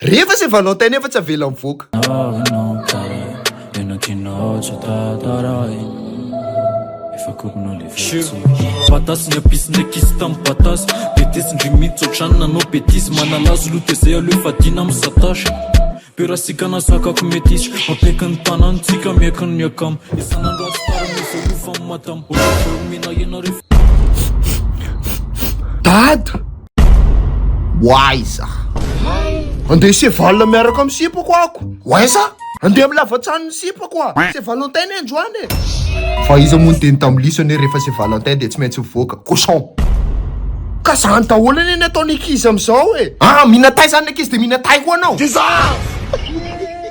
Rehefa c'est Valentin nefa tsy avela mivoaka. Patas ny apisy kisy tamy patas betesy ndrimity otrany nanao betisy manalazo lotezay aleo fadina amy satasy perasika nasakako metisy mampaiky ny tanantsika miaiky ny miakam isanandro atara mizarofa amy matam mina ena refa dada waiza andeha sevalina miaraka amy sipako ako waiza andeha amy lavatsany ny sipako a c'est Valentin androany fa izy mony teny tamy liso ane rehefa c'est Valentin de tsy maintsy mivoaka cochon ka zany daholany eny ataony ankizy amizao e minatay zany ankizy de minatay ho anao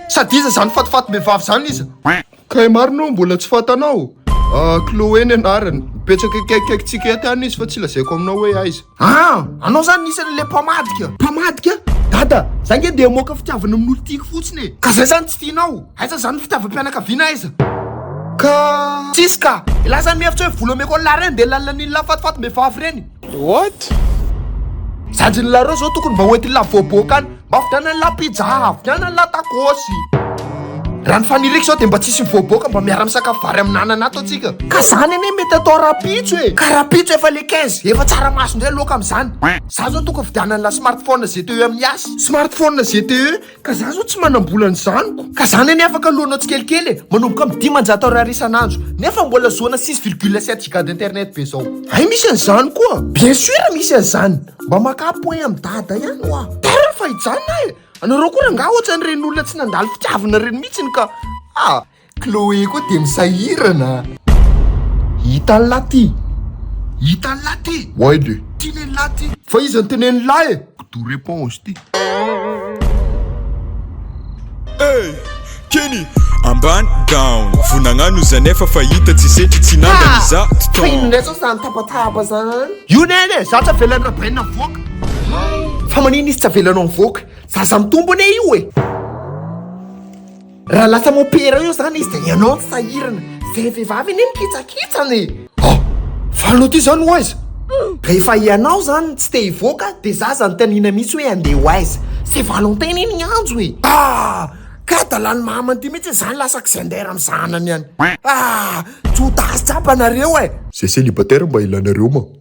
sady iza zany fatifaty mevavy zany iza ka marino mbola tsy fatanao Chloé ny anarany mipetraka kaikaikytsika etany izy fa tsy lazaiko aminao hoe aiza anao zany nisany le pamadika dada zany nge de moka fitiavana amin'olo tiako fotsiny e ka zay zany tsy tianao aiza zany fitiavam-pianakaviana aiza ka tsisy ka ilahy zany mihevitra hoe vola ameko an'la reny de lalan'ilona fatifaty mevavy reny what sady ny lareo zao tokony mba hoety la voaboaka any mba vidiana la pizza vidiana la tacosy raha ny faniriky zao de mba tsisy mivoaboaka mba miara misakafo vary amin'anana ato atsika ka zany ane mety atao rapitso e ka rapitso efa le 15 efa tsara maso ndray loka am'zany za zao tokony vidiana la smartphone ZTE amin'ny asy smartphone ZTE ka za zao tsy manambola ny zaniko ka zany ane afaka lohanao tsikelikely manomboka amy 10 ariary isanandro nefa mbola zoana 6,7 giga d'internet be zao ay misy an'izany koa bien sûr misy an'izany mba makapoe amy dada ihany oa tara fahijana e anareo koa ranga ohatrany reny olona tsy nandalo fitiavana reny mihitsiny ka Chloé koa de misahirana hita ny laty ouais de tiny ny laty fa izy ny teneny lahy do réponse ty Kenny ambany down vonagnano zanefa fahita tsy setry tsy nandany za fa inona zao zany tapatapa zany io nene za tsy avelany rabaina mivoaka fa manino izy tsy avelanao mivoaka zaza mitombo ane io e raha lasa mopera io zany izy de ianao tsy sahirana zay vehivavy ane mikitsakitsany fa anao ty zany ho aiza rehefa ianao zany tsy te hivoaka de za zany tanina mihitsy hoe andeha ho aiza c'est Valentin iny anjo e ka dalany mamany ty mihitsy zany lasa xendera amy zanany any tsy ho tasy tsapanareo e c'est célibataire mba ilanareo ma